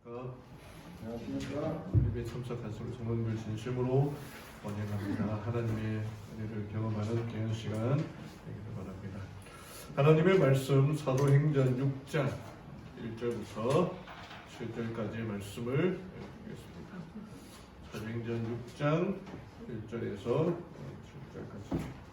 안녕하십니까. 예배 참석하신 성도님들 진심으로 환영합니다. 하나님의 은혜를 경험하는 귀한 시간 되기를 바랍니다. 하나님의 말씀 사도행전 6장 1절부터 7절까지의 말씀을 읽겠습니다. 사도행전 6장 1절에서 7절까지.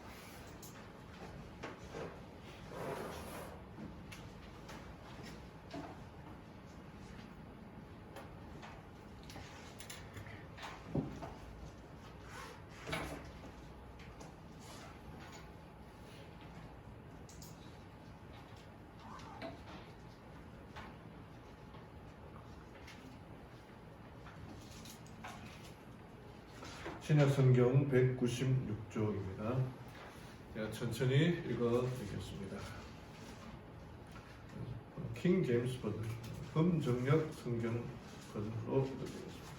신약성경 196쪽입니다. 제가 천천히 읽어드리겠습니다. 킹 제임스 버전, 흠정역 성경 버전으로 읽어드리겠습니다.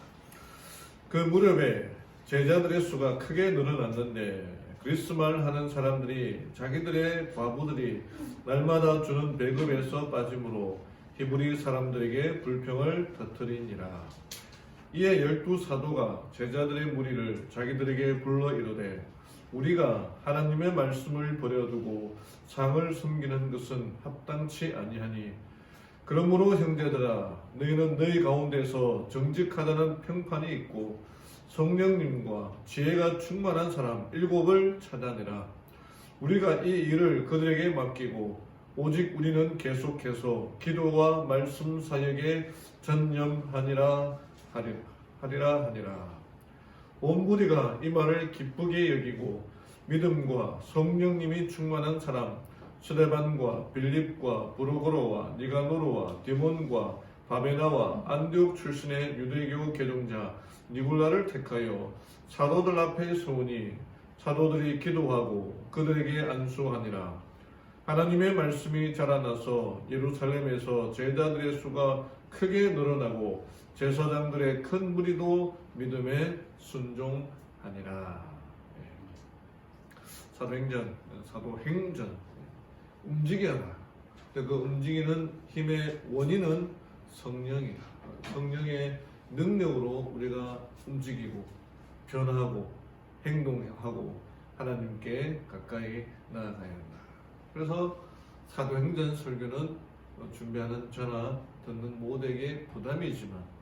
그 무렵에 제자들의 수가 크게 늘어났는데 그리스말 하는 사람들이 자기들의 과부들이 날마다 주는 배급에서 빠짐으로 히브리 사람들에게 불평을 터뜨리니라. 이에 12사도가 제자들의 무리를 자기들에게 불러 이르되 우리가 하나님의 말씀을 버려두고 상을 섬기는 것은 합당치 아니하니 그러므로 형제들아 너희는 너희 가운데서 정직하다는 평판이 있고 성령님과 지혜가 충만한 사람 7을 찾아내라. 우리가 이 일을 그들에게 맡기고 오직 우리는 계속해서 기도와 말씀 사역에 전념하니라 하리라. 온 무리가 이 말을 기쁘게 여기고 믿음과 성령님이 충만한 사람 스데반과 빌립과 브루고로와 니가노르와 디몬과 바베나와 안디옥 출신의 유대교 개종자 니굴라를 택하여 사도들 앞에 세우니 사도들이 기도하고 그들에게 안수하니라. 하나님의 말씀이 자라나서 예루살렘에서 제자들의 수가 크게 늘어나고 제사장들의 큰 무리도 믿음에 순종하니라. 사도행전 움직여라. 그 움직이는 힘의 원인은 성령이다. 성령의 능력으로 우리가 움직이고 변화하고 행동하고 하나님께 가까이 나아가야 한다. 그래서 사도행전 설교는 준비하는 저나 듣는 모두에게 부담이지만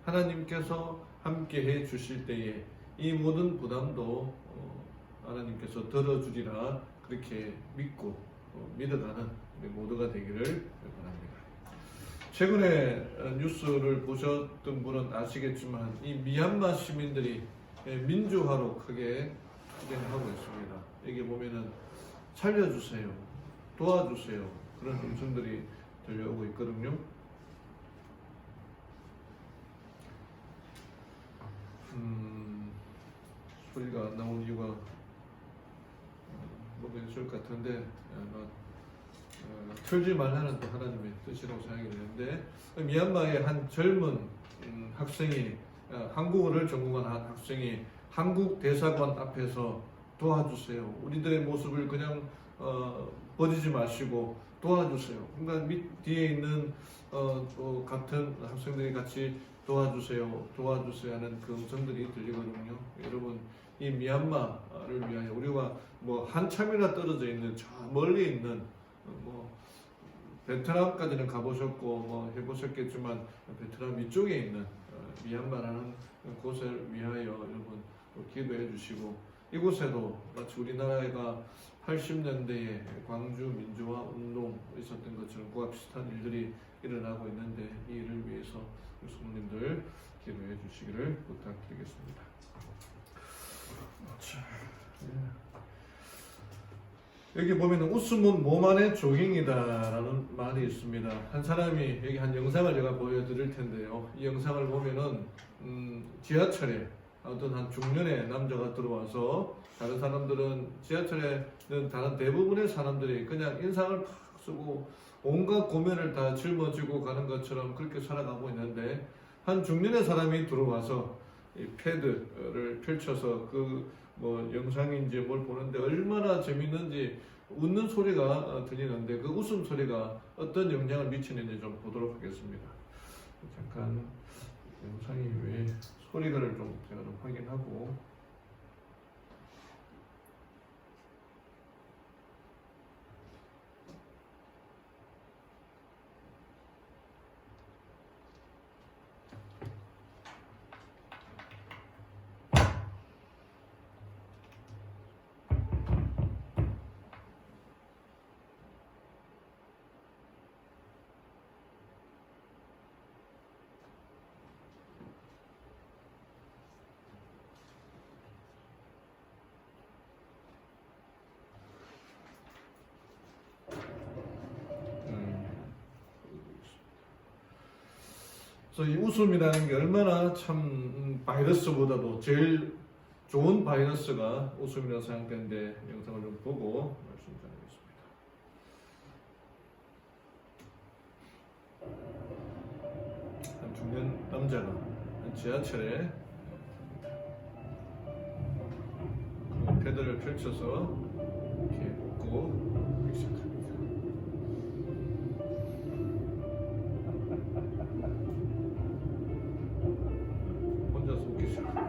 하나님께서 함께 해 주실 때에 이 모든 부담도 하나님께서 들어주리라 그렇게 믿고 믿어가는 우리 모두가 되기를 바랍니다. 최근에 뉴스를 보셨던 분은 아시겠지만 이 미얀마 시민들이 민주화로 크게 투쟁하고 있습니다. 여기 보면은 살려주세요, 도와주세요 그런 음성들이 들려오고 있거든요. 소리가 안 나온 이유가 뭐가 있을 것 같은데 틀지 말라는 또 하나님의 뜻이라고 생각이 되는데 미얀마의 한 젊은 학생이 한국어를 전공한 한 학생이 한국 대사관 앞에서 도와주세요. 우리들의 모습을 그냥 버리지 마시고 도와주세요. 그러니까 뒤에 있는 또 같은 학생들이 같이 도와주세요 하는 그 음성들이 들리거든요. 여러분 이 미얀마를 위하여 우리가 뭐 한참이나 떨어져 있는 저 멀리 있는 뭐 베트남까지는 가보셨고 뭐 해보셨겠지만 베트남 이쪽에 있는 미얀마라는 곳을 위하여 여러분 또 기도해 주시고 이곳에도 마치 우리나라가 80년대에 광주 민주화 운동 있었던 것처럼 그와 비슷한 일들이 일어나고 있는데 이 일을 위해서 성도님들 기도해 주시기를 부탁드리겠습니다. 여기 보면 웃음은 몸 안의 조깅이다라는 말이 있습니다. 한 사람이 여기 한 영상을 제가 보여드릴 텐데요. 이 영상을 보면은 지하철에 어떤 한 중년의 남자가 들어와서 다른 사람들은 지하철에는 다른 대부분의 사람들이 그냥 인상을 팍 쓰고 온갖 고면을 다 짊어지고 가는 것처럼 그렇게 살아가고 있는데 한 중년의 사람이 들어와서 이 패드를 펼쳐서 그 뭐 영상인지 뭘 보는데 얼마나 재밌는지 웃는 소리가 들리는데 그 웃음 소리가 어떤 영향을 미치는지 좀 보도록 하겠습니다. 잠깐 영상이 왜 소리를 좀 제가 좀 확인하고. 그래서 이 웃음이라는 게 얼마나 참 바이러스보다도 제일 좋은 바이러스가 웃음이라고 생각되는데 영상을 좀 보고 말씀드리겠습니다. 한 중년 남자가 지하철에 패드를 펼쳐서 이렇게 웃고 시작합니다. 혼자서 웃기 시작합니다.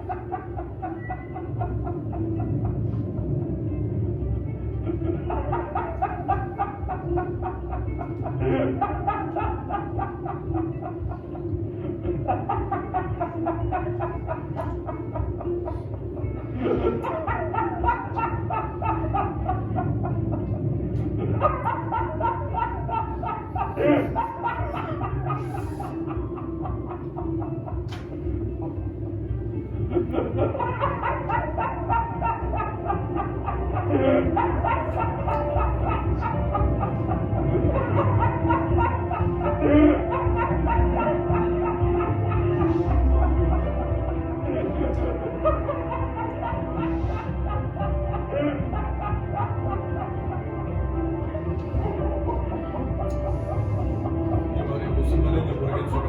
이 말이 무슨 말인지 모르겠지만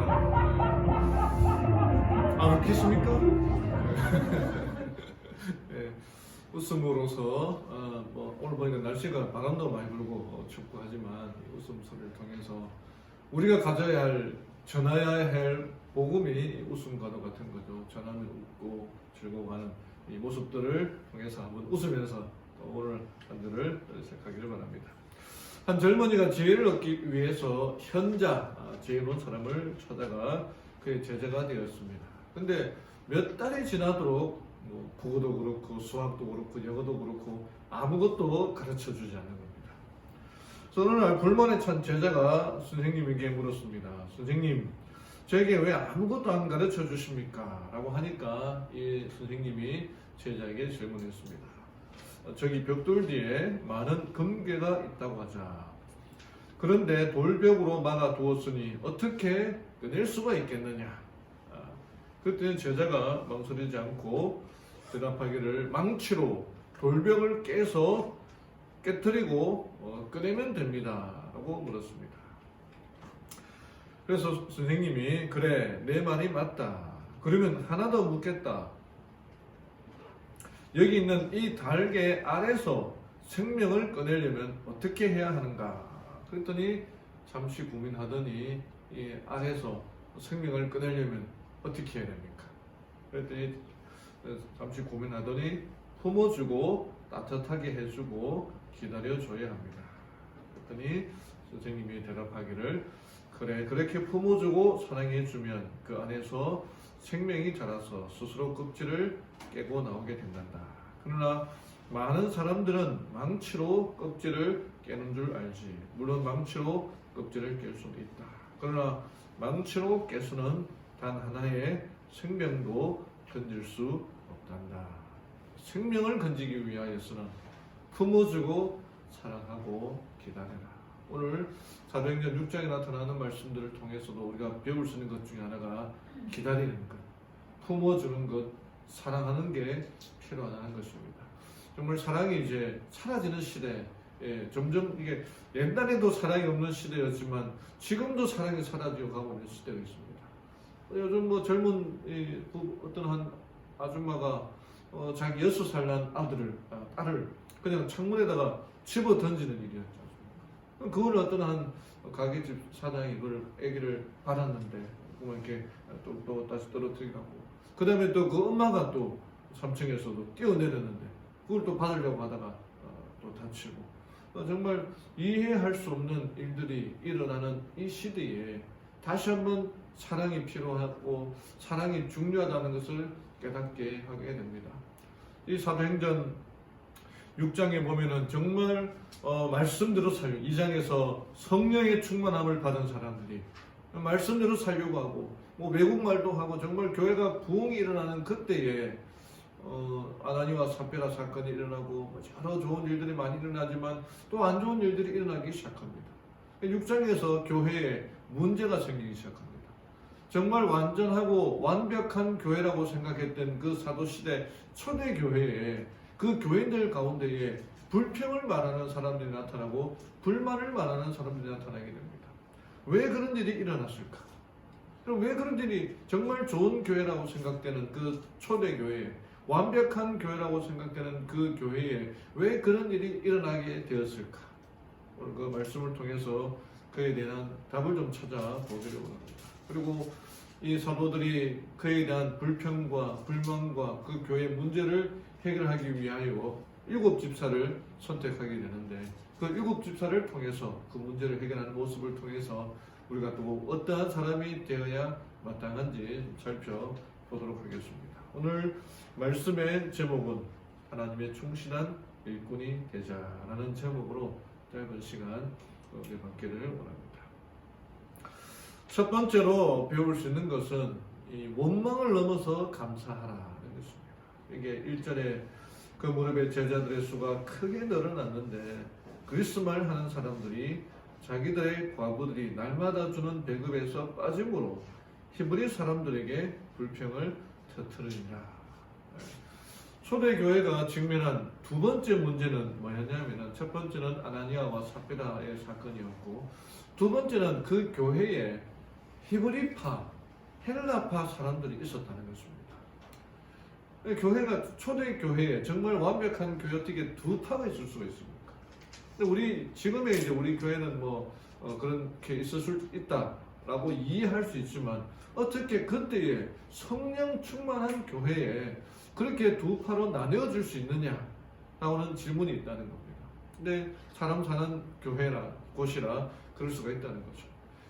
안 웃기십니까? 네, 웃음으로서 뭐 오늘 보니까 날씨가 바람도 많이 불고 춥고 하지만 이 웃음소리를 통해서 우리가 가져야 할 전해야 할 복음이 웃음과도 같은 거죠. 전하면 웃고 즐거워하는 이 모습들을 통해서 한번 웃으면서 오늘 한주를 시작하기를 바랍니다. 한 젊은이가 지혜를 얻기 위해서 현자 지혜로운 사람을 찾아가 그의 제자가 되었습니다. 근데 몇 달이 지나도록 뭐 국어도 그렇고 수학도 그렇고 영어도 그렇고 아무것도 가르쳐 주지 않는 겁니다. 그래서 어느 날 불만에 찬 제자가 선생님에게 물었습니다. 선생님, 저에게 왜 아무것도 안 가르쳐 주십니까? 라고 하니까 이 선생님이 제자에게 질문했습니다. 저기 벽돌 뒤에 많은 금괴가 있다고 하자. 그런데 돌벽으로 막아 두었으니 어떻게 꺼낼 수가 있겠느냐? 그때 제자가 망설이지 않고 대답하기를 망치로 돌벽을 깨뜨리고 꺼내면 됩니다. 라고 물었습니다. 그래서 선생님이 그래, 내 말이 맞다. 그러면 하나 더 묻겠다. 여기 있는 이 달개 아래서 생명을 꺼내려면 어떻게 해야 하는가? 그랬더니 잠시 고민하더니 이 아래서 생명을 꺼내려면 어떻게 해야 됩니까? 그랬더니 잠시 고민하더니 품어주고 따뜻하게 해주고 기다려줘야 합니다. 그랬더니 선생님이 대답하기를 그래, 그렇게 품어주고 사랑해주면 그 안에서 생명이 자라서 스스로 껍질을 깨고 나오게 된단다. 그러나 많은 사람들은 망치로 껍질을 깨는 줄 알지. 물론 망치로 껍질을 깰 수는 있다. 그러나 망치로 깨서는 단 하나의 생명도 건질 수 없단다. 생명을 건지기 위하여서는 품어주고 사랑하고 기다려라. 오늘 사도행전 6장에 나타나는 말씀들을 통해서도 우리가 배울 수 있는 것 중에 하나가 기다리는 것, 품어주는 것, 사랑하는 게 필요하다는 것입니다. 정말 사랑이 이제 사라지는 시대에 점점 이게 옛날에도 사랑이 없는 시대였지만 지금도 사랑이 사라지고 가고 있는 시대가 있습니다. 요즘 뭐 젊은 어떤 한 아줌마가 자기 6살 난 딸을 그냥 창문에다가 집어 던지는 일이었지 않습니까? 그걸 어떤 한 가게집 사장이 그걸 아기를 받았는데 자꾸만 이렇게 또 다시 떨어뜨리고 그 다음에 또 그 엄마가 또 3층에서도 뛰어내렸는데 그걸 또 받으려고 하다가 또 다치고 정말 이해할 수 없는 일들이 일어나는 이 시대에 다시 한번 사랑이 필요하고 사랑이 중요하다는 것을 깨닫게 하게 됩니다. 이 사도행전 6장에 보면은 정말 말씀대로 살려 2장에서 성령의 충만함을 받은 사람들이 말씀대로 살려고 하고 뭐 외국말도 하고 정말 교회가 부흥이 일어나는 그때에 아나니와 삽비라 사건이 일어나고 여러 좋은 일들이 많이 일어나지만 또 안 좋은 일들이 일어나기 시작합니다. 6장에서 교회에 문제가 생기기 시작합니다. 정말 완전하고 완벽한 교회라고 생각했던 그 사도시대 초대 교회에 그 교인들 가운데에 불평을 말하는 사람들이 나타나고 불만을 말하는 사람들이 나타나게 됩니다. 왜 그런 일이 일어났을까? 그럼 왜 그런 일이 정말 좋은 교회라고 생각되는 그 초대 교회에 완벽한 교회라고 생각되는 그 교회에 왜 그런 일이 일어나게 되었을까? 오늘 그 말씀을 통해서 그에 대한 답을 좀 찾아보기로 합니다. 그리고 이 사도들이 그에 대한 불평과 불만과 그 교회의 문제를 해결하기 위하여 7집사를 선택하게 되는데 그 7집사를 통해서 그 문제를 해결하는 모습을 통해서 우리가 또 어떠한 사람이 되어야 마땅한지 살펴보도록 하겠습니다. 오늘 말씀의 제목은 하나님의 충실한 일꾼이 되자라는 제목으로 짧은 시간 은혜 받기를 원합니다. 첫 번째로 배울 수 있는 것은 이 원망을 넘어서 감사하라는 것입니다. 이게 1절에 그 무렵에 제자들의 수가 크게 늘어났는데 그리스말 하는 사람들이 자기들의 과부들이 날마다 주는 배급에서 빠짐으로 히브리 사람들에게 불평을 터뜨리니라. 초대교회가 직면한 두 번째 문제는 뭐였냐면 첫 번째는 아나니아와 삽비라의 사건이었고 두 번째는 그 교회에 히브리파, 헬라파 사람들이 있었다는 것입니다. 교회가 초대교회에 정말 완벽한 교회 어떻게 두 파가 있을 수가 있습니까? 근데 우리 지금의 이제 우리 교회는 그렇게 있을 수 있다라고 이해할 수 있지만 어떻게 그때에 성령 충만한 교회에 그렇게 두 파로 나뉘어질 수 있느냐라고는 질문이 있다는 겁니다. 근데 사람 사는 교회라 곳이라 그럴 수가 있다는 거죠.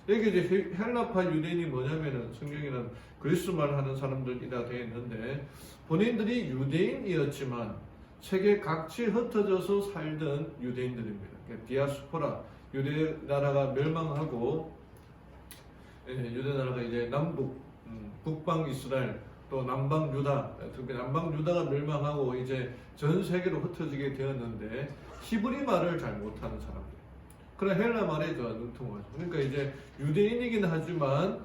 여기 이제 헬라파 유대인이 뭐냐면은 성경에는 그리스말 하는 사람들이라 되어 있는데 본인들이 유대인이었지만 세계 각지에 흩어져서 살던 유대인들입니다. 그러니까 디아스포라 유대 나라가 멸망하고 유대 나라가 이제 남북 북방 이스라엘 또 남방 유다 특히 남방 유다가 멸망하고 이제 전 세계로 흩어지게 되었는데 히브리 말을 잘 못하는 사람들. 그런 헬라 말에 더 능통하죠. 그러니까 이제 유대인이긴 하지만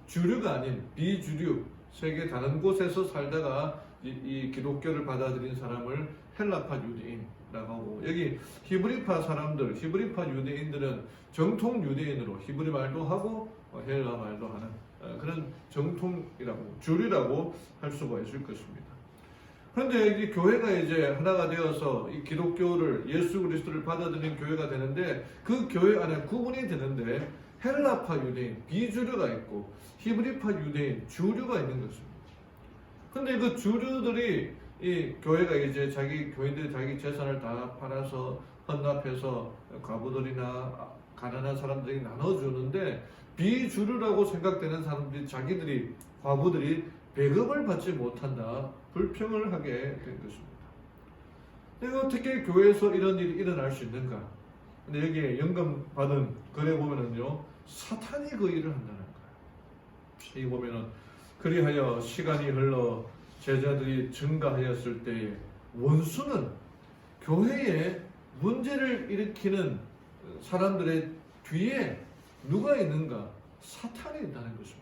주류가 아닌 비주류 세계 다른 곳에서 살다가 이 기독교를 받아들인 사람을 헬라파 유대인이라고 하고 여기 히브리파 사람들, 히브리파 유대인들은 정통 유대인으로 히브리 말도 하고 헬라 말도 하는 그런 정통이라고 주류라고 할 수가 있을 것입니다. 그런데 이 교회가 이제 하나가 되어서 이 기독교를 예수 그리스도를 받아들인 교회가 되는데 그 교회 안에 구분이 되는데 헬라파 유대인 비주류가 있고 히브리파 유대인 주류가 있는 것입니다. 그런데 그 주류들이 이 교회가 이제 자기 교인들이 자기 재산을 다 팔아서 헌납해서 과부들이나 가난한 사람들이 나눠주는데 비주류라고 생각되는 사람들이 자기들이 과부들이 배급을 받지 못한다 불평을 하게 된 것입니다. 내가 어떻게 교회에서 이런 일이 일어날 수 있는가? 근데 여기에 연금 받은 글에 보면은요 사탄이 그 일을 한다는 거예요. 여기 보면은 그리하여 시간이 흘러 제자들이 증가하였을 때에 원수는 교회에 문제를 일으키는 사람들의 뒤에 누가 있는가? 사탄이 있다는 것입니다.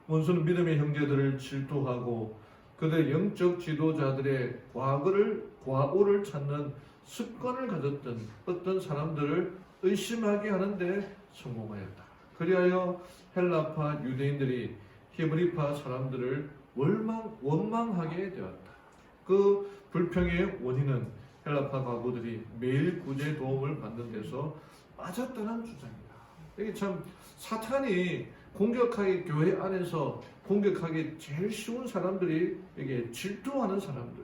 원수는 믿음의 형제들을 질투하고 그들의 영적 지도자들의 과오를 찾는 습관을 가졌던 어떤 사람들을 의심하게 하는데 성공하였다. 그리하여 헬라파 유대인들이 히브리파 사람들을 원망하게 되었다. 그 불평의 원인은 헬라파 과부들이 매일 구제 도움을 받는 데서 빠졌다는 주장이다. 이게 참 사탄이 공격하기 교회 안에서 공격하기 제일 쉬운 사람들이 이게 질투하는 사람들,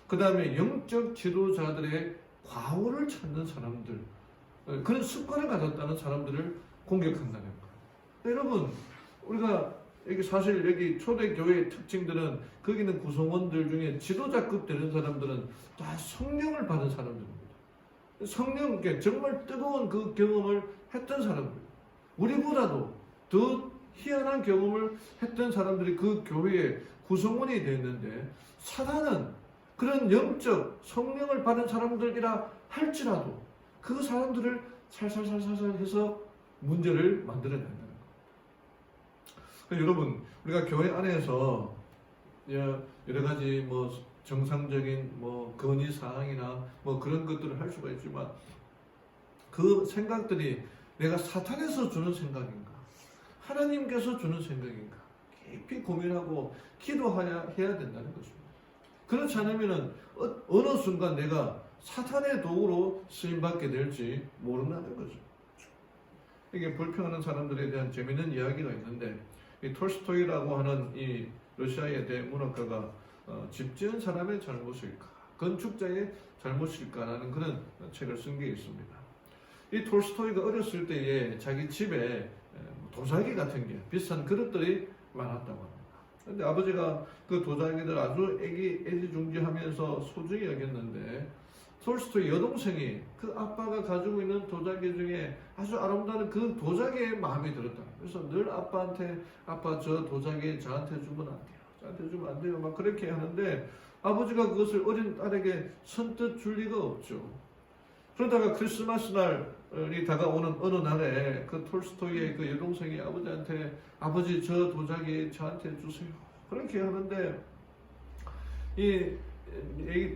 그 다음에 영적 지도자들의 과오를 찾는 사람들, 그런 습관을 가졌다는 사람들을 공격한다는 거예요. 여러분, 우리가 여기 사실 여기 초대교회의 특징들은 거기 있는 구성원들 중에 지도자급 되는 사람들은 다 성령을 받은 사람들입니다. 성령께 정말 뜨거운 그 경험을 했던 사람들, 우리보다도 더 희한한 경험을 했던 사람들이 그 교회의 구성원이 되었는데, 사단은 그런 영적 성령을 받은 사람들이라 할지라도 그 사람들을 살살살살 해서 문제를 만들어낸다는 거예요. 여러분, 우리가 교회 안에서 여러 가지 뭐 정상적인 뭐 건의 사항이나 뭐 그런 것들을 할 수가 있지만, 그 생각들이 내가 사탄에서 주는 생각인가, 하나님께서 주는 생각인가 깊이 고민하고 기도해야 된다는 것입니다. 그렇지 않으면 어느 순간 내가 사탄의 도구로 쓰임받게 될지 모른다는 거죠. 이게 불평하는 사람들에 대한 재미있는 이야기가 있는데, 이 톨스토이라고 하는 이 러시아의 대문학가가 집 지은 사람의 잘못일까, 건축자의 잘못일까라는 그런 책을 쓴 게 있습니다. 이 톨스토이가 어렸을 때에 자기 집에 도자기 같은 게 비싼 그릇들이 많았다고 합니다. 근데 아버지가 그 도자기들 아주 애지중지하면서 소중히 여겼는데, 톨스토이 여동생이 그 아빠가 가지고 있는 도자기 중에 아주 아름다운 그 도자기에 마음이 들었다. 그래서 늘 아빠한테, 아빠 저 도자기 저한테 주면 안 돼요, 저한테 주면 안 돼요, 막 그렇게 하는데, 아버지가 그것을 어린 딸에게 선뜻 줄 리가 없죠. 그러다가 크리스마스 날이 다가오는 어느 날에 그 톨스토이의 그 여동생이 아버지한테, 아버지 저 도자기 저한테 주세요, 그렇게 하는데,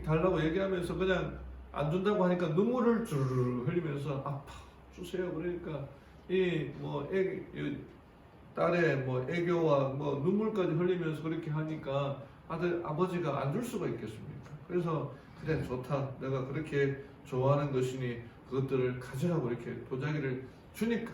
달라고 얘기하면서 그냥 안 준다고 하니까 눈물을 주르르 흘리면서 아빠 주세요. 그러니까 딸의 뭐 애교와 뭐 눈물까지 흘리면서 그렇게 하니까 아버지가 안 줄 수가 있겠습니까? 그래서 그래 좋다, 내가 그렇게 좋아하는 것이니 그것들을 가지라고 이렇게 도자기를 주니까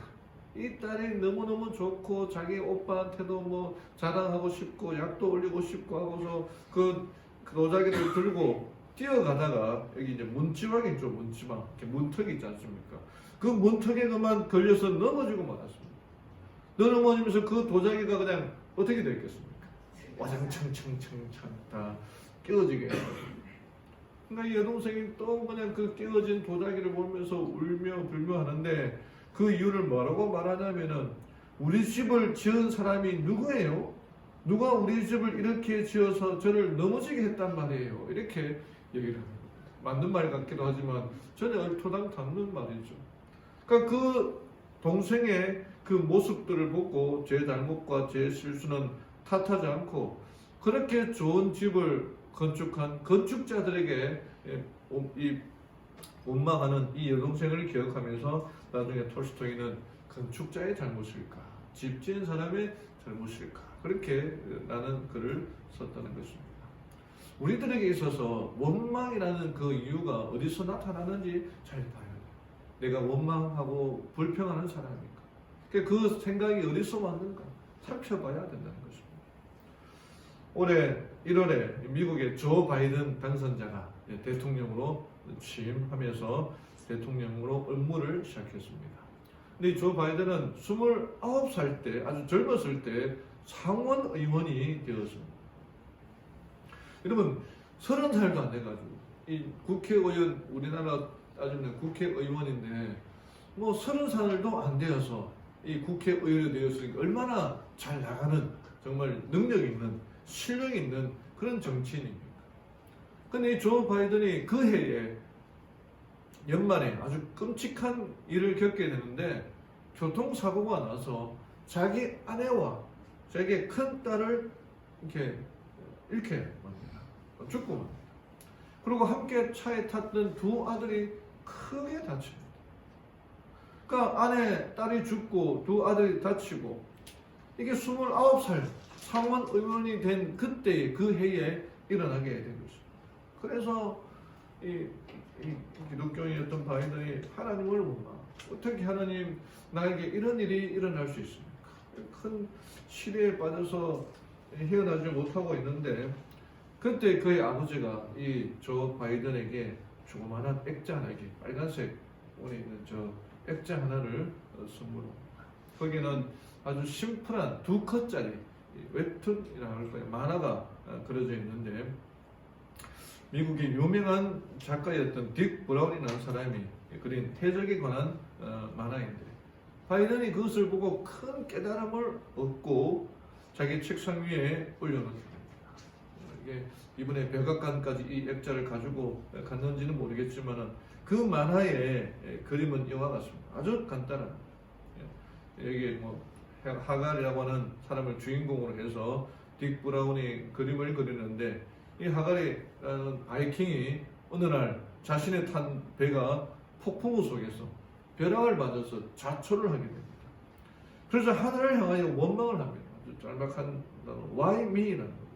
이 딸이 너무너무 좋고 자기 오빠한테도 뭐 자랑하고 싶고 약도 올리고 싶고 하고서 그 도자기를 들고 뛰어가다가 여기 이제 문지방이 있죠. 문지방, 이렇게 문턱이 있지 않습니까? 그 문턱에 그만 걸려서 넘어지고 말았습니다. 넘어지면서 그 도자기가 그냥 어떻게 됐겠습니까? 와장창창창창 다 깨어지게 해가지고. 그러니까 이 여동생이 또 그냥 그 깨어진 도자기를 보면서 울며 불며 하는데, 그 이유를 뭐라고 말하냐면은, 우리 집을 지은 사람이 누구예요? 누가 우리 집을 이렇게 지어서 저를 넘어지게 했단 말이에요. 이렇게 얘기를 합니다. 맞는 말 같기도 하지만 전혀 얼토당토 않는 말이죠. 그러니까 그 동생의 그 모습들을 보고 제 잘못과 제 실수는 탓하지 않고, 그렇게 좋은 집을 건축한 건축자들에게 원망하는 이 여동생을 기억하면서 나중에 톨스토이는 건축자의 잘못일까, 집 지은 사람의 잘못일까, 그렇게 라는 글을 썼다는 것입니다. 우리들에게 있어서 원망이라는 그 이유가 어디서 나타나는지 잘 봐야 돼요. 내가 원망하고 불평하는 사람인가, 그 생각이 어디서 왔는가 살펴봐야 된다는 것입니다. 올해 1월에 미국의 조 바이든 당선자가 대통령으로 취임하면서 대통령으로 업무를 시작했습니다. 근데 조 바이든은 29살 때, 아주 젊었을 때 상원 의원이 되었습니다. 여러분, 30살도 안 돼가지고 이 국회의원, 우리나라 따지면 국회의원인데 뭐 30살도 안 되어서 이 국회의원이 되었으니까 얼마나 잘 나가는, 정말 능력 있는, 실력 있는 그런 정치인입니까? 근데 이 조 바이든이 그 해에 연말에 아주 끔찍한 일을 겪게 되는데, 교통사고가 나서 자기 아내와 자기 큰 딸을 이렇게 잃게 됩니다. 죽고 맙니다. 그리고 함께 차에 탔던 두 아들이 크게 다칩니다. 그러니까 아내, 딸이 죽고 두 아들이 다치고, 이게 29살 상원 의원이 된 그때 그 해에 일어나게 된 것입니다. 그래서 이 기독교인이었던 바이든이 하나님을 원망, 어떻게 하나님 나에게 이런 일이 일어날 수 있습니까? 큰 시대에 빠져서 헤어나지 못하고 있는데 그때 그의 아버지가 이 조 바이든에게 조그마한 액자 하나에게 빨간색 오에 있는 저 액자 하나를 선물합니다. 거기는 아주 심플한 2컷짜리 웹툰이라고 할 거예요. 만화가 그려져 있는데 미국의 유명한 작가였던 딕 브라운이라는 사람이 그린 해적에 관한 만화인데 바이든이 그것을 보고 큰 깨달음을 얻고 자기 책상 위에 올려놓게 됩니다. 이게 이번에 백악관까지 이 액자를 가지고 갔는지는 모르겠지만 그 만화의 그림은 이와 같습니다. 아주 간단한 여기 뭐 하갈이라고 하는 사람을 주인공으로 해서 딕 브라운이 그림을 그리는데 이 하갈이라는 바이킹이 어느 날 자신의 탄 배가 폭풍우 속에서 벼락을 맞아서 자초를 하게 됩니다. 그래서 하늘을 향하여 원망을 합니다. 아주 짤막한 단어, Why me라는 거예요.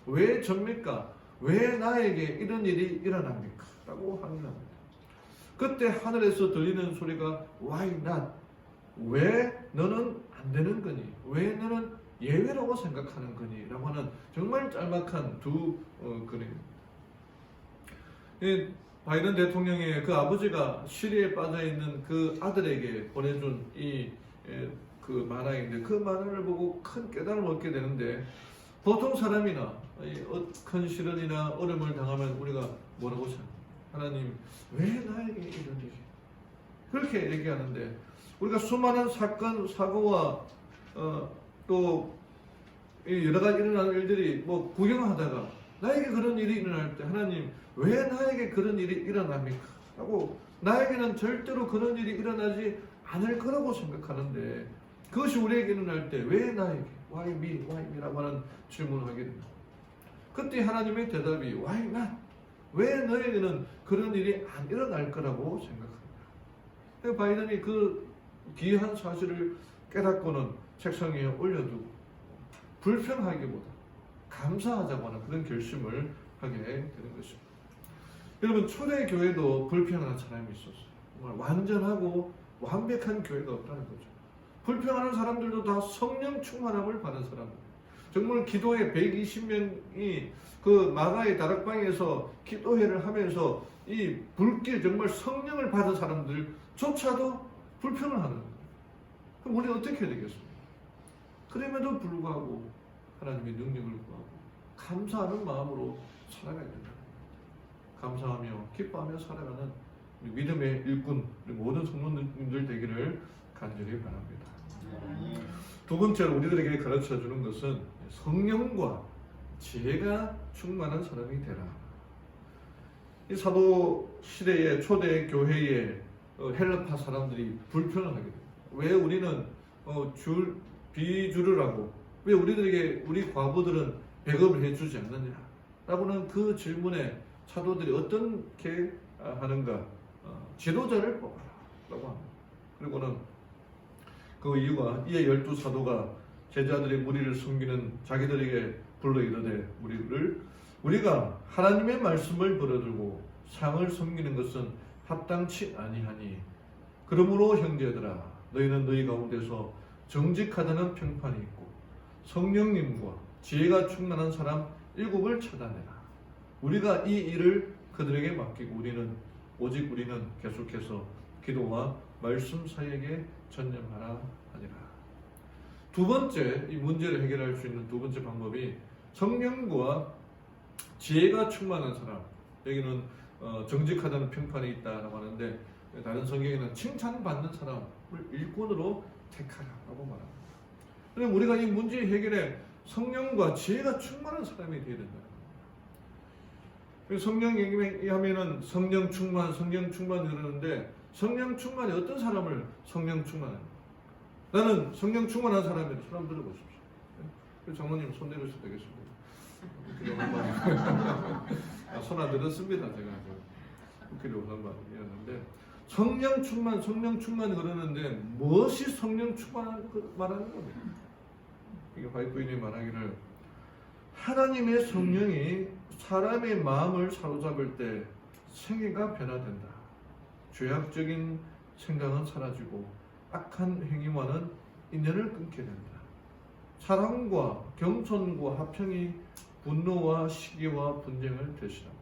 왜 접니까? 왜 나에게 이런 일이 일어납니까? 라고 항의합니다. 그때 하늘에서 들리는 소리가 Why not? 왜 너는 안 되는 거니? 왜 너는 예외라고 생각하는 거니? 라고 하는 정말 짤막한 두 그림입니다. 바이든 대통령의 그 아버지가 시리에 빠져 있는 그 아들에게 보내준 그 만화인데 그 만화를 보고 큰 깨달음을 얻게 되는데 보통 사람이나 큰 시련이나 어려움을 당하면 우리가 뭐라고 생각합니까? 하나님 왜 나에게 이런 일이 그렇게 얘기하는데 우리가 수많은 사건 사고와 또 여러 가지 일어나는 일들이 뭐 구경하다가 나에게 그런 일이 일어날 때 하나님 왜 나에게 그런 일이 일어납니까? 하고 나에게는 절대로 그런 일이 일어나지 않을 거라고 생각하는데 그것이 우리에게 일어날 때 왜 나에게 why me 라고 하는 질문을 하게 됩니다. 그때 하나님의 대답이 why not? 왜 너에게는 그런 일이 안 일어날 거라고 생각합니다. 바이든이 그 귀한 사실을 깨닫고는 책상 위에 올려두고 불평하기보다 감사하자고 하는 그런 결심을 하게 되는 것입니다. 여러분 초대교회도 불평하는 사람이 있었어요. 정말 완전하고 완벽한 교회가 없다는 거죠. 불평하는 사람들도 다 성령 충만함을 받은 사람들. 정말 기도회 120명이 그 마가의 다락방에서 기도회를 하면서 이 불길 정말 성령을 받은 사람들조차도 불평을 하는 거예요. 그럼 우리는 어떻게 해야 되겠습니까? 그럼에도 불구하고 하나님의 능력을 구하고 감사하는 마음으로 살아가야 된다. 감사하며 기뻐하며 살아가는 믿음의 일꾼 모든 성도님들 되기를 간절히 바랍니다. 두 번째로 우리들에게 가르쳐 주는 것은 성령과 지혜가 충만한 사람이 되라. 이 사도 시대의 초대 교회의 헬라파 사람들이 불평을 하게 됩니다. 왜 우리는 비주를 하고 왜 우리들에게 우리 과부들은 배급을 해주지 않느냐 라고는 그 질문에 사도들이 어떻게 하는가? 지도자를 뽑아라 라고 합니다. 그리고는 그 이유가 이에 12사도가 제자들의 무리를 섬기는 자기들에게 불러 이르되 우리가 하나님의 말씀을 버려두고 상을 섬기는 것은 합당치 아니하니 그러므로 형제들아 너희는 너희 가운데서 정직하다는 평판이 있고 성령님과 지혜가 충만한 사람 7을 찾아내라. 우리가 이 일을 그들에게 맡기고 오직 우리는 계속해서 기도와 말씀 사이에게 전념하라 하니라. 두 번째 이 문제를 해결할 수 있는 두 번째 방법이 성령과 지혜가 충만한 사람. 여기는 정직하다는 평판이 있다라고 하는데 다른 성경에는 칭찬받는 사람을 일꾼으로 택하라고 말합니다. 그럼 우리가 이 문제 해결에 성령과 지혜가 충만한 사람이 되어야 된다. 성령 얘기하면은 성령 충만 그러는데 성령 충만이 어떤 사람을 성령 충만합니까? 나는 성령 충만한 사람이라 손 한번 들어보십시오. 장로님 손 내려주셔도 되겠습니다. 손 안 들었습니다. 제가 국회로 오산반이었는데 성령 충만 그러는데 무엇이 성령 충만을 말하는 겁니까? 이게 화이트인이 말하기를 하나님의 성령이 사람의 마음을 사로잡을 때 생애가 변화된다. 죄악적인 생각은 사라지고 악한 행위와는 인연을 끊게 된다. 사랑과 겸손과 화평이 분노와 시기와 분쟁을 대신한다.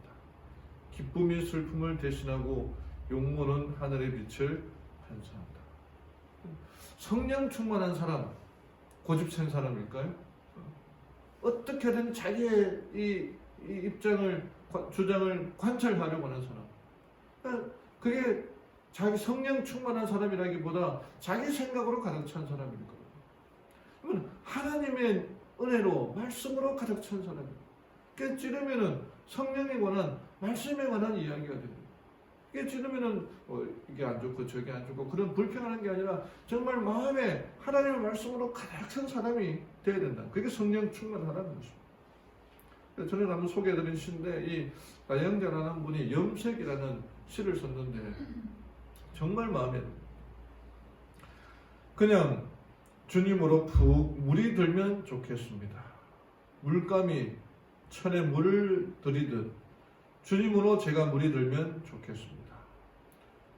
기쁨이 슬픔을 대신하고 용모는 하늘의 빛을 반사한다. 성령 충만한 사람, 고집센 사람일까요? 어떻게든 자기의 이 입장을, 주장을 관철하려고 하는 사람. 그게 자기 성령 충만한 사람이라기보다 자기 생각으로 가득 찬 사람일 거예요. 그러면 하나님의 은혜로, 말씀으로 가득 찬 사람이에요. 그게 찌르면은 성령에 관한, 말씀에 관한 이야기가 됩니다. 이게 찌르면은 이게 안 좋고 저게 안 좋고 그런 불평하는 게 아니라 정말 마음에 하나님의 말씀으로 가득 찬 사람이 되어야 된다. 그게 성령 충만하라는 것입니다. 저는 한번 소개해드린 시인데, 이 나영자라는 분이 염색이라는 시를 썼는데 정말 마음에 듭니다. 그냥 주님으로 푹 물이 들면 좋겠습니다. 물감이 천에 물을 들이듯 주님으로 제가 물이 들면 좋겠습니다.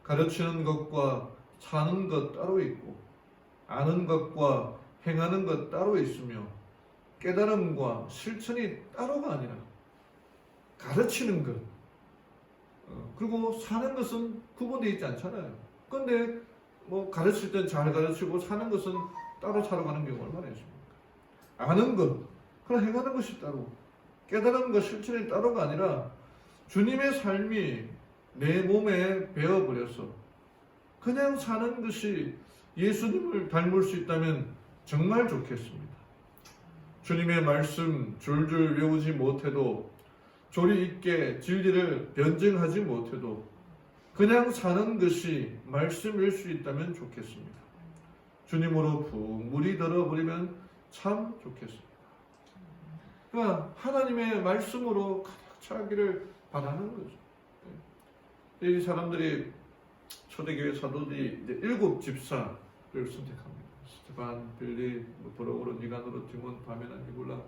가르치는 것과 사는 것 따로 있고 아는 것과 행하는 것 따로 있으며 깨달음과 실천이 따로가 아니라 가르치는 것 그리고 사는 것은 구분되어 있지 않잖아요. 그런데 뭐 가르칠 땐 잘 가르치고 사는 것은 따로 살아가는 경우가 얼마나 있습니까? 아는 것, 그럼 행하는 것이 따로, 깨달은 것, 실천이 따로가 아니라 주님의 삶이 내 몸에 배어버려서 그냥 사는 것이 예수님을 닮을 수 있다면 정말 좋겠습니다. 주님의 말씀 줄줄 외우지 못해도 조리 있게 진리를 변증하지 못해도 그냥 사는 것이 말씀일 수 있다면 좋겠습니다. 주님으로 푹 물이 들어버리면 참 좋겠습니다. 그러니까 하나님의 말씀으로 가득 차기를 바라는 거죠. 이 사람들이 초대교회 사도들이 이제 7 집사를 선택합니다. 스테반, 빌리, 브로그로, 니가노로, 디몬, 바메나, 니골라.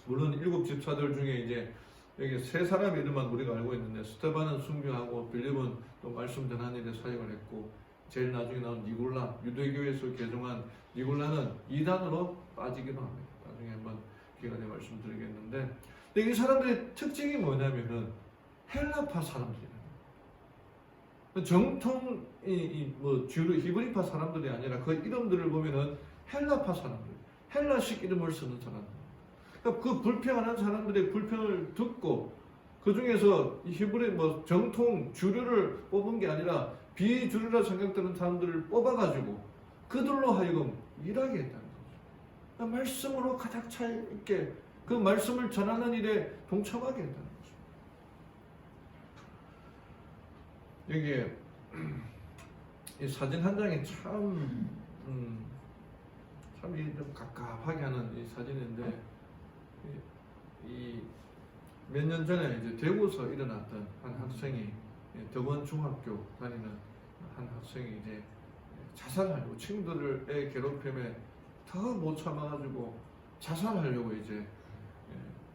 물론 7 집사들 중에 이제 여기 3사람 이름만 우리가 알고 있는데, 스테반은 순교하고 빌립은 또 말씀 전하는 일에 사역을 했고, 제일 나중에 나온 니골라, 유대교에서 개종한 니골라는 이단으로 빠지기도 합니다. 나중에 한번 기간에 말씀드리겠는데, 근데 이 사람들의 특징이 뭐냐면은 헬라파 사람들이에요. 정통 뭐 주로 히브리파 사람들이 아니라 그 이름들을 보면은 헬라파 사람들, 헬라식 이름을 쓰는 사람들. 그러니까 그 불평하는 사람들의 불평을 듣고 그 중에서 히브리 뭐 정통 주류를 뽑은 게 아니라 비주류라 생각되는 사람들을 뽑아가지고 그들로 하여금 일하게 했다는 거죠. 그러니까 말씀으로 가득 차 있게 그 말씀을 전하는 일에 동참하게 했다는 거죠. 여기에 이 사진 한 장이 참 좀 갑갑하게 하는 이 사진인데, 이 몇 년 전에 이제 대구에서 일어났던 한 학생이, 덕원 중학교 다니는 한 학생이 이제 자살하려고, 친구들의 괴롭힘에 더 못 참아가지고 자살하려고 이제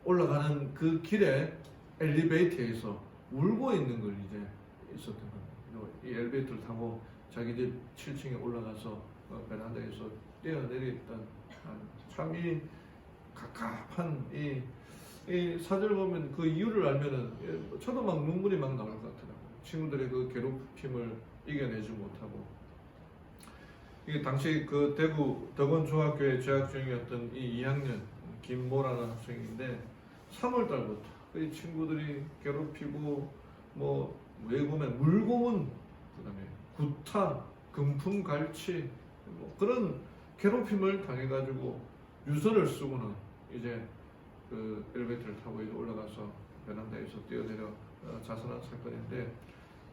올라가는 그 길에 엘리베이터에서 울고 있는 걸 이제 있었던 겁니다. 이 엘리베이터를 타고 자기 집 7층에 올라가서 베란다에서 뛰어내렸던 참 이 갑갑한 이 사진을 보면 그 이유를 알면은 저도 막 눈물이 막 나올 것 같더라고요. 친구들의 그 괴롭힘을 이겨내지 못하고. 이게 당시 그 대구 덕원 중학교에 재학 중이었던 이 2학년 김모라는 학생인데 3월 달부터 이 친구들이 괴롭히고 뭐 외국에 물고문, 그다음에 구타, 금품갈취 뭐 그런 괴롭힘을 당해가지고 유서를 쓰고는 이제 그 엘리베이터를 타고 이제 올라가서 베란다에서 뛰어내려 자살한 사건인데,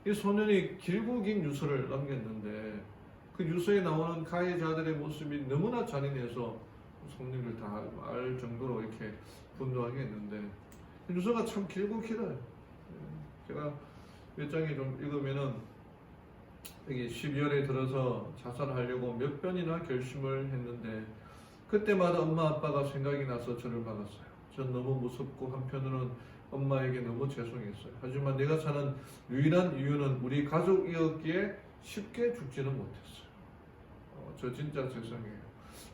이 소년이 길고 긴 유서를 남겼는데 그 유서에 나오는 가해자들의 모습이 너무나 잔인해서 성령을 다 알 정도로 이렇게 분노하게 했는데, 유서가 참 길고 길어요. 제가 몇 장에 좀 읽으면은 여기 12월에 들어서 자살하려고 몇 번이나 결심을 했는데 그때마다 엄마 아빠가 생각이 나서 저를 박았어요. 전 너무 무섭고 한편으로는 엄마에게 너무 죄송했어요. 하지만 내가 사는 유일한 이유는 우리 가족이었기에 쉽게 죽지는 못했어요. 저 진짜 죄송해요.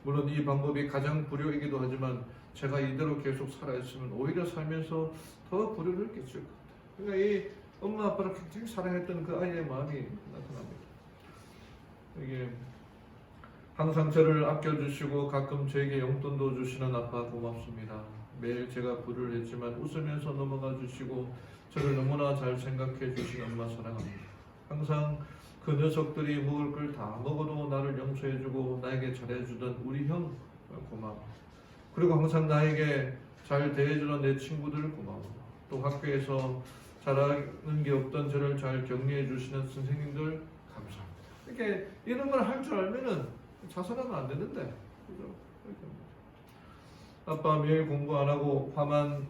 물론 이 방법이 가장 불효이기도 하지만 제가 이대로 계속 살아있으면 오히려 살면서 더 불효를 끼칠 것 같아요. 그러니까 이 엄마 아빠를 굉장히 사랑했던 그 아이의 마음이 나타납니다. 이게 항상 저를 아껴주시고 가끔 저에게 용돈도 주시는 아빠 고맙습니다. 매일 제가 불을 했지만 웃으면서 넘어가 주시고 저를 너무나 잘 생각해 주신 엄마 사랑합니다. 항상 그 녀석들이 먹을 걸 다 먹어도 나를 용서해주고 나에게 잘해주던 우리 형 고마워. 그리고 항상 나에게 잘 대해주는 내 친구들 고마워. 또 학교에서 잘하는 게 없던 저를 잘 격려해 주시는 선생님들 감사합니다. 이렇게 이런 걸 할 줄 알면은 자살하면 안 되는데, 그죠? 아빠 매일 공부 안 하고 화만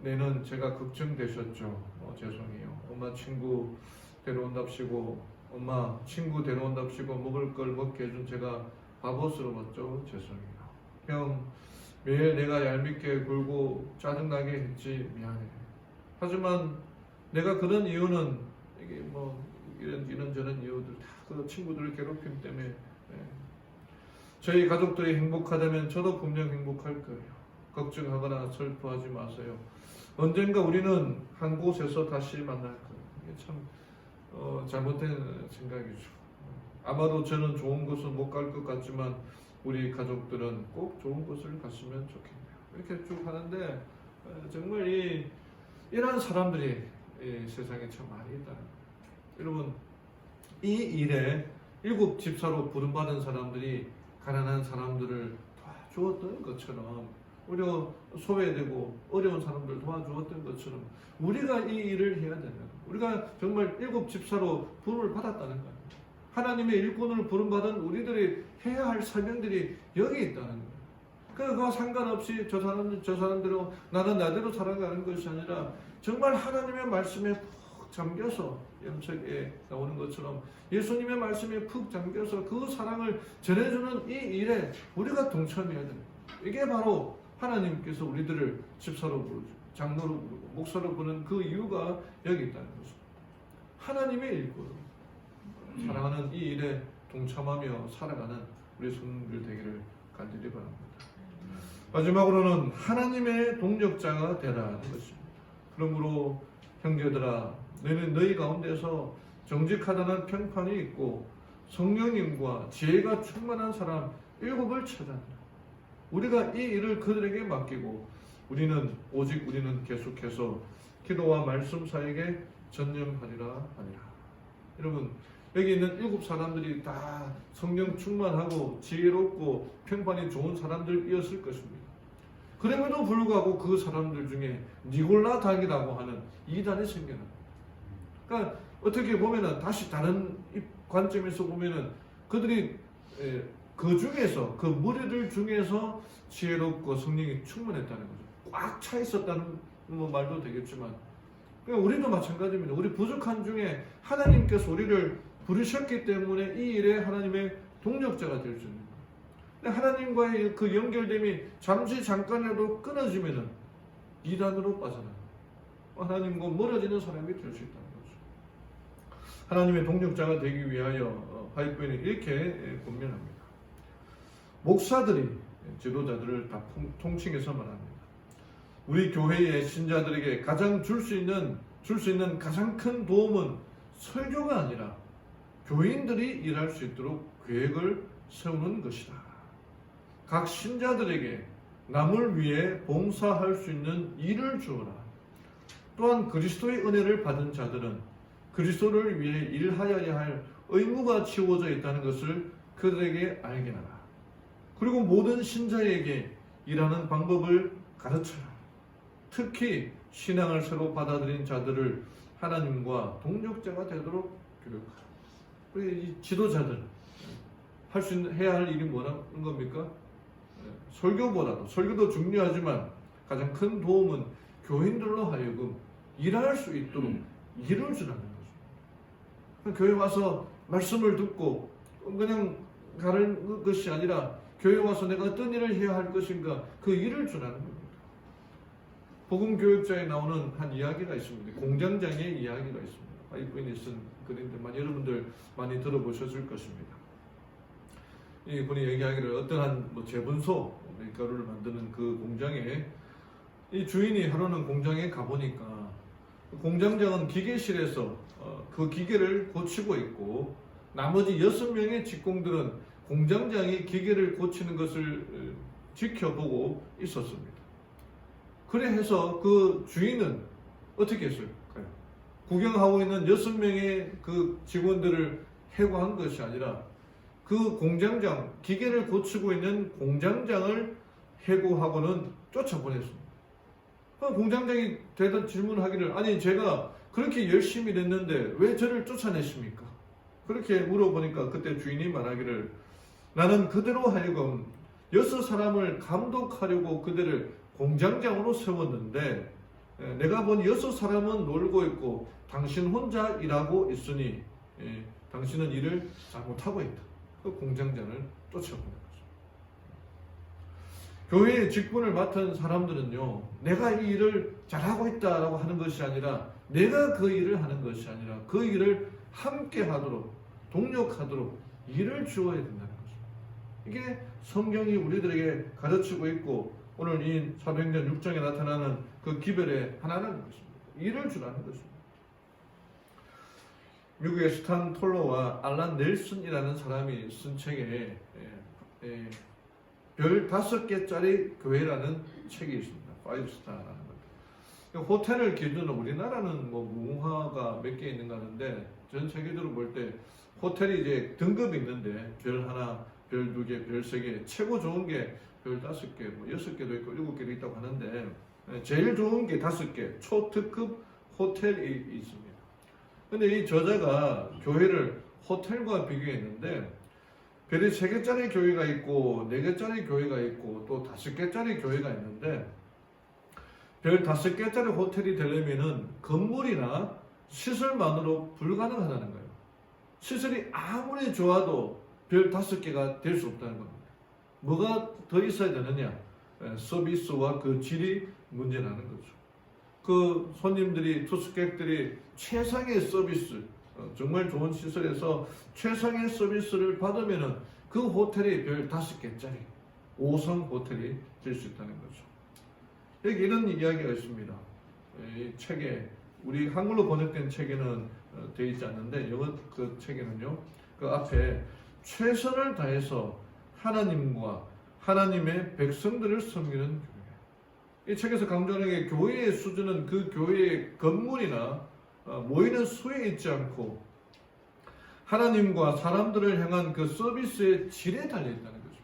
내는 제가 걱정되셨죠. 죄송해요. 엄마 친구 데려온답시고 엄마 친구 데려온답시고 먹을 걸 먹게 해준 제가 바보스러웠죠. 죄송해요. 형 매일 내가 얄밉게 굴고 짜증나게 했지 미안해. 하지만 내가 그런 이유는 이게 뭐 이런저런 이유들 다 그 친구들 괴롭힘 때문에 저희 가족들이 행복하다면 저도 분명 행복할 거예요. 걱정하거나 슬퍼하지 마세요. 언젠가 우리는 한 곳에서 다시 만날 거예요. 이게 참 잘못된 생각이죠. 아마도 저는 좋은 곳은 못 갈 것 같지만 우리 가족들은 꼭 좋은 곳을 갔으면 좋겠네요. 이렇게 쭉 하는데 정말 이런 사람들이 세상에 참 많이 있다는 거예요. 여러분 이 일에 7 집사로 부름받은 사람들이 가난한 사람들을 도와주었던 것처럼 소외되고 어려운 사람들 도와주었던 것처럼 우리가 이 일을 해야 되는 거예요. 우리가 정말 7 집사로 부름을 받았다는 거예요. 하나님의 일꾼을 부름받은 우리들이 해야 할 사명들이 여기 있다는 거예요. 그거 상관없이 저 사람대로 나는 나대로 살아가는 것이 아니라 정말 하나님의 말씀에 푹 잠겨서 염색에 나오는 것처럼 예수님의 말씀에 푹 잠겨서 그 사랑을 전해주는 이 일에 우리가 동참해야 됩니다. 이게 바로 하나님께서 우리들을 집사로 부르죠. 장로로 부르고 목사로 부르는 그 이유가 여기 있다는 것입니다. 하나님의 일꾼 사랑하는 이 일에 동참하며 살아가는 우리 성도들 되기를 간절히 바랍니다. 마지막으로는 하나님의 동력자가 되라는 것입니다. 그러므로 형제들아 너희는 너희 가운데서 정직하다는 평판이 있고 성령님과 지혜가 충만한 사람 7을 찾아내라. 우리가 이 일을 그들에게 맡기고 오직 우리는 계속해서 기도와 말씀 사이에 전념하리라 하니라. 여러분 여기 있는 7 사람들이 다 성령 충만하고 지혜롭고 평판이 좋은 사람들이었을 것입니다. 그럼에도 불구하고 그 사람들 중에 니골라당이라고 하는 이단이 생겨납니다. 그러니까 어떻게 보면은 다시 다른 관점에서 보면은 그들이 그 중에서 그 무리들 중에서 지혜롭고 성령이 충만했다는 거죠. 꽉 차 있었다는 말도 되겠지만 우리도 마찬가지입니다. 우리 부족한 중에 하나님께서 우리를 부르셨기 때문에 이 일에 하나님의 동력자가 될 수 있는 거예요. 하나님과의 그 연결됨이 잠깐이라도 끊어지면은 이단으로 빠져나가요. 하나님과 멀어지는 사람이 될 수 있다는 거죠. 하나님의 동력자가 되기 위하여 하이프에는 이렇게 권면합니다. 목사들이 지도자들을 다 통칭해서 말합니다. 우리 교회의 신자들에게 가장 줄 수 있는 가장 큰 도움은 설교가 아니라 교인들이 일할 수 있도록 계획을 세우는 것이다. 각 신자들에게 남을 위해 봉사할 수 있는 일을 주어라. 또한 그리스도의 은혜를 받은 자들은 그리스도를 위해 일하여야 할 의무가 지워져 있다는 것을 그들에게 알게 하라. 그리고 모든 신자에게 일하는 방법을 가르쳐라. 특히 신앙을 새로 받아들인 자들을 하나님과 동력자가 되도록 교육하라. 우리 지도자들 해야 할 일이 뭐라는 겁니까? 설교도 중요하지만 가장 큰 도움은 교인들로 하여금 일할 수 있도록 일을 주라는 거죠. 교회 와서 말씀을 듣고 그냥 가는 것이 아니라 교회 와서 내가 어떤 일을 해야 할 것인가 그 일을 주라는 겁니다. 복음교육자에 나오는 한 이야기가 있습니다. 공장장의 이야기가 있습니다. 하이프인이 쓴 글인데 여러분들 많이 들어보셨을 것입니다. 이분이 얘기하기를 어떠한 뭐 제분소 밀가루를 만드는 그 공장에 이 주인이 하루는 공장에 가보니까 공장장은 기계실에서 그 기계를 고치고 있고 나머지 6명의 직공들은 공장장이 기계를 고치는 것을 지켜보고 있었습니다. 그래 해서 그 주인은 어떻게 했을까요? 구경하고 있는 6명의 그 직원들을 해고한 것이 아니라 그 공장장, 기계를 고치고 있는 공장장을 해고하고는 쫓아보냈습니다. 공장장이 대단 질문하기를, 아니 제가 그렇게 열심히 했는데 왜 저를 쫓아내십니까? 그렇게 물어보니까 그때 주인이 말하기를, 나는 그대로 하여금 6사람을 감독하려고 그들을 공장장으로 세웠는데 내가 본 6사람은 놀고 있고 당신 혼자 일하고 있으니 당신은 일을 잘못하고 있다. 그 공장장을 쫓아보낸 거죠. 교회의 직분을 맡은 사람들은요, 내가 이 일을 잘하고 있다라고 하는 것이 아니라 내가 그 일을 하는 것이 아니라 그 일을 함께 하도록, 동력하도록 일을 주어야 된다는 거죠. 이게 성경이 우리들에게 가르치고 있고 오늘 이 사도행전 6장에 나타나는 그 기별의 하나는 것입니다. 일을 주라는 것입니다. 미국의 스탄 톨러와 알란 넬슨이라는 사람이 쓴 책에 별 5개짜리 교회라는 책이 있습니다. 5스타라는 것. 호텔을 기준으로 우리나라는 뭐 무궁화가 몇 개 있는가 하는데 전 세계적으로 볼 때 호텔이 이제 등급이 있는데 별 하나, 별 2개, 별 3개, 최고 좋은 게 별 5개, 뭐 6개도 있고 7개도 있다고 하는데 제일 좋은 게 5개, 초특급 호텔이 있습니다. 근데 이 저자가 교회를 호텔과 비교했는데 별이 3개짜리 교회가 있고 4개짜리 교회가 있고 또 5개짜리 교회가 있는데 별 5개짜리 호텔이 되려면은 건물이나 시설만으로 불가능하다는 거예요. 시설이 아무리 좋아도 별 5개가 될 수 없다는 겁니다. 뭐가 더 있어야 되느냐? 서비스와 그 질이 문제라는 거죠. 그 손님들이, 투숙객들이 최상의 서비스, 정말 좋은 시설에서 최상의 서비스를 받으면은 그 호텔이 별 5개짜리 5성 호텔이 될 수 있다는 거죠. 여기 이런 이야기가 있습니다. 이 책에, 우리 한글로 번역된 책에는 되어 있지 않는데 영어 그 책에는요, 그 앞에 최선을 다해서 하나님과 하나님의 백성들을 섬기는 교회. 이 책에서 강조하는 게 교회의 수준은 그 교회의 건물이나 모이는 수에 있지 않고 하나님과 사람들을 향한 그 서비스의 질에 달려있다는 것입니다.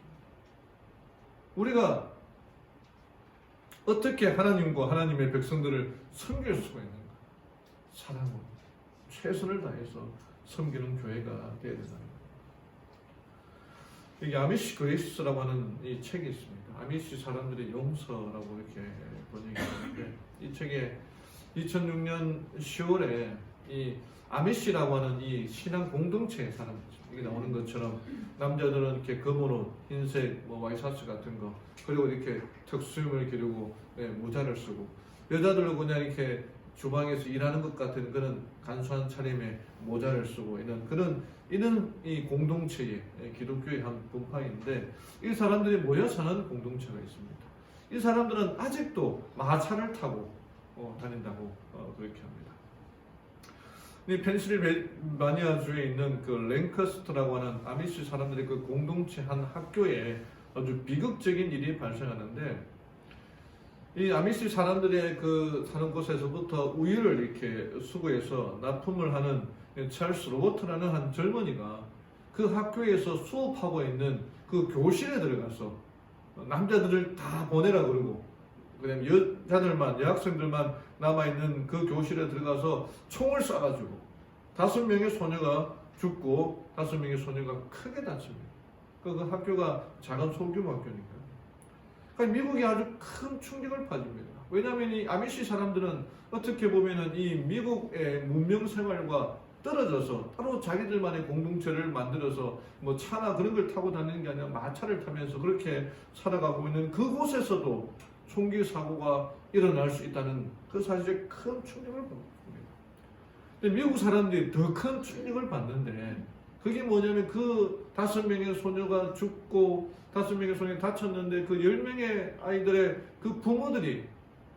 우리가 어떻게 하나님과 하나님의 백성들을 섬길 수가 있는가? 사랑으로 최선을 다해서 섬기는 교회가 되어야 된다는 겁니다. 여기 아미시 그레이스라고 하는 이 책이 있습니다. 아미시 사람들의 용서라고 이렇게 번역이 되는데 이 책에 2006년 10월에 이 아미시라고 하는 이 신앙 공동체의 사람들, 이게 나오는 것처럼 남자들은 이렇게 검은 옷, 흰색 뭐 와이셔츠 같은 거, 그리고 이렇게 턱수염을 기르고 모자를 쓰고, 여자들은 그냥 이렇게 주방에서 일하는 것 같은 그런 간소한 차림에 모자를 쓰고 이런 이 공동체의 기독교의 한 분파인데, 이 사람들이 모여 사는 공동체가 있습니다. 이 사람들은 아직도 마차를 타고 다닌다고 그렇게 합니다. 이 펜실베니아주에 있는 그 랭커스터라고 하는 아미시 사람들의 그 공동체 한 학교에 아주 비극적인 일이 발생하는데, 이 아미시 사람들의 그 사는 곳에서부터 우유를 이렇게 수거해서 납품을 하는 찰스 로버트라는 한 젊은이가 그 학교에서 수업하고 있는 그 교실에 들어가서 남자들을 다 보내라 그러고 그다음에 여자들만, 여학생들만 남아있는 그 교실에 들어가서 총을 쏴가지고 5명의 소녀가 죽고 5명의 소녀가 크게 다칩니다. 그 학교가 작은 소규모 학교니까. 그러니까 미국이 아주 큰 충격을 받습니다. 왜냐하면 이 아미시 사람들은 어떻게 보면은 이 미국의 문명 생활과 떨어져서 따로 자기들만의 공동체를 만들어서 뭐 차나 그런 걸 타고 다니는 게 아니라 마차를 타면서 그렇게 살아가고 있는 그곳에서도 총기 사고가 일어날 수 있다는 그 사실에 큰 충격을 받습니다. 근데 미국 사람들이 더 큰 충격을 받는데 그게 뭐냐면 그 5명의 소녀가 죽고 5명의 소녀가 다쳤는데 그 10명의 아이들의 그 부모들이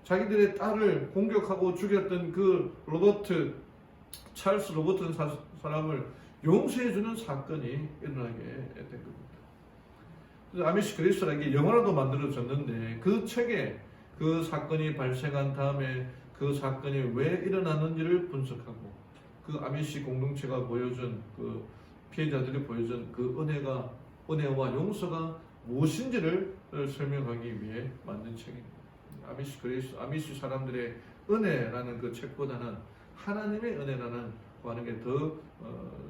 자기들의 딸을 공격하고 죽였던 그 찰스 로버트 사람을 용서해주는 사건이 일어나게 된 겁니다. 그래서 아미시 그리스라는 게 영화로도 만들어졌는데 그 책에 그 사건이 발생한 다음에 그 사건이 왜 일어났는지를 분석하고 그 아미시 공동체가 보여준 그 피해자들이 보여준 그 은혜와 용서가 무엇인지를 설명하기 위해 만든 책입니다. 아미시 사람들의 은혜라는 그 책보다는 하나님의 은혜라는 하는 게 더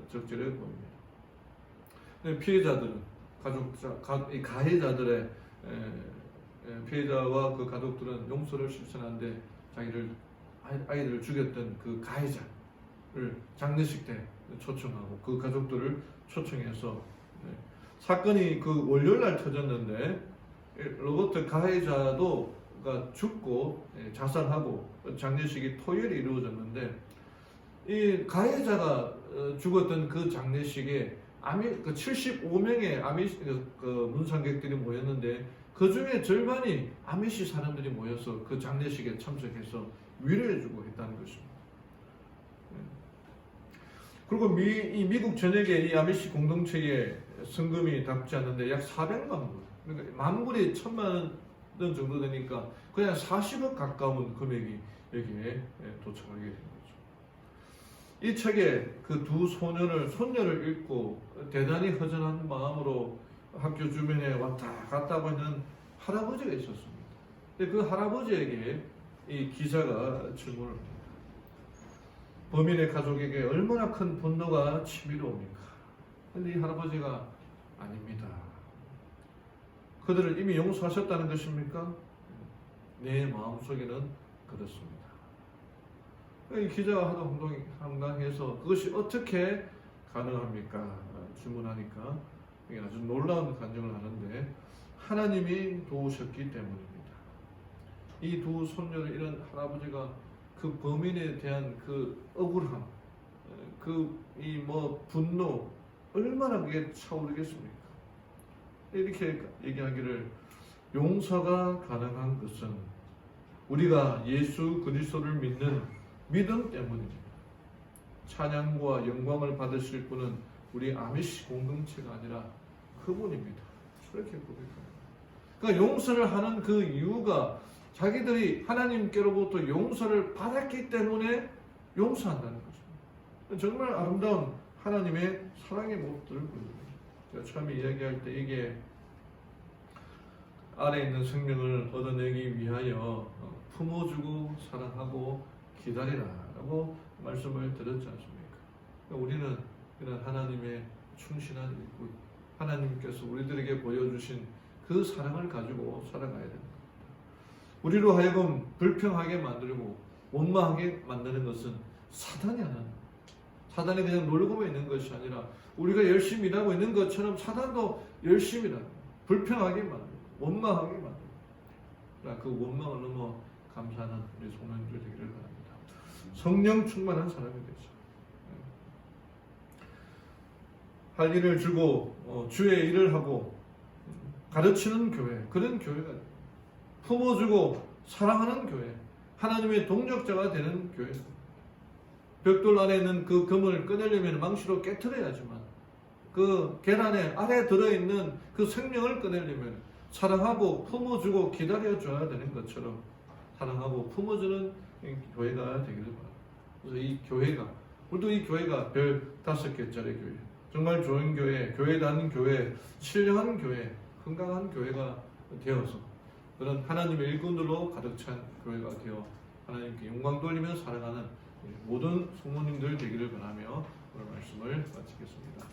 적절해 보입니다. 피해자들은 가해자들의 피해자와 그 가족들은 용서를 실천하는데 아이들을 죽였던 그 가해자를 장례식 때 초청하고 그 가족들을 초청해서 사건이 그 월요일날 터졌는데 로버트 가해자가 죽고 자살하고 장례식이 토요일에 이루어졌는데 이 가해자가 죽었던 그 장례식에 그 75명의 그 문상객들이 모였는데 그 중에 절반이 아미시 사람들이 모여서 그 장례식에 참석해서 위로해주고 했다는 것입니다. 그리고 미국 전역에 이 아미시 공동체에 성금이 닿지 않는데 약 400만 불, 그러니까 만 불이 1000만 원 정도 되니까 그냥 40억 가까운 금액이 여기에 도착하게 됩니다. 이 책에 그 두 손녀를 읽고 대단히 허전한 마음으로 학교 주변에 왔다 갔다 하는 할아버지가 있었습니다. 근데 그 할아버지에게 이 기자가 질문을 합니다. 범인의 가족에게 얼마나 큰 분노가 치밀어옵니까? 근데 이 할아버지가 아닙니다. 그들을 이미 용서하셨다는 것입니까? 내 마음속에는 그렇습니다. 이 기자가 하도 황당해서 그것이 어떻게 가능합니까? 질문하니까 아주 놀라운 간증을 하는데 하나님이 도우셨기 때문입니다. 이 두 손녀를 잃은 할아버지가 그 범인에 대한 그 억울함, 분노 얼마나 그게 차오르겠습니까? 이렇게 얘기하기를 용서가 가능한 것은 우리가 예수 그리스도를 믿는 믿음 때문입니다. 찬양과 영광을 받으실 분은 우리 아미시 공동체가 아니라 그분입니다. 그렇게 고백합니다. 그러니까 용서를 하는 그 이유가 자기들이 하나님께로부터 용서를 받았기 때문에 용서한다는 것입니다. 정말 아름다운 하나님의 사랑의 모습들을 보여줍니다. 제가 처음에 이야기할 때 이게 아래 있는 생명을 얻어내기 위하여 품어주고 사랑하고 기다리라라고 말씀을 드렸지 않습니까? 우리는 이런 하나님의 충실한 일꾼, 하나님께서 우리들에게 보여주신 그 사랑을 가지고 살아가야 됩니다. 우리로 하여금 불평하게 만들고 원망하게 만드는 것은 사단이 하는, 사단이 그냥 놀고만 있는 것이 아니라 우리가 열심히 일하고 있는 것처럼 사단도 열심히 일하고 불평하게 만들고 원망하게 만들고 그 원망을 넘어 감사하는 우리 소명들 되기를 바랍니다. 성령 충만한 사람이 되죠. 할 일을 주고 주의 일을 하고 가르치는 교회, 그런 교회가 품어주고 사랑하는 교회, 하나님의 동력자가 되는 교회. 벽돌 안에 있는 그 금을 꺼내려면 망치로 깨트려야지만 그 계란에 아래 들어있는 그 생명을 꺼내려면 사랑하고 품어주고 기다려줘야 되는 것처럼 사랑하고 품어주는 교회가 되기를 바랍니다. 그래서 이 교회가, 우리도 이 교회가 별 5개짜리 교회, 정말 좋은 교회, 교회 다니는 교회, 신령한 교회, 건강한 교회가 되어서 그런 하나님의 일꾼들로 가득 찬 교회가 되어 하나님께 영광 돌리며 살아가는 모든 성모님들 되기를 바라며 오늘 말씀을 마치겠습니다.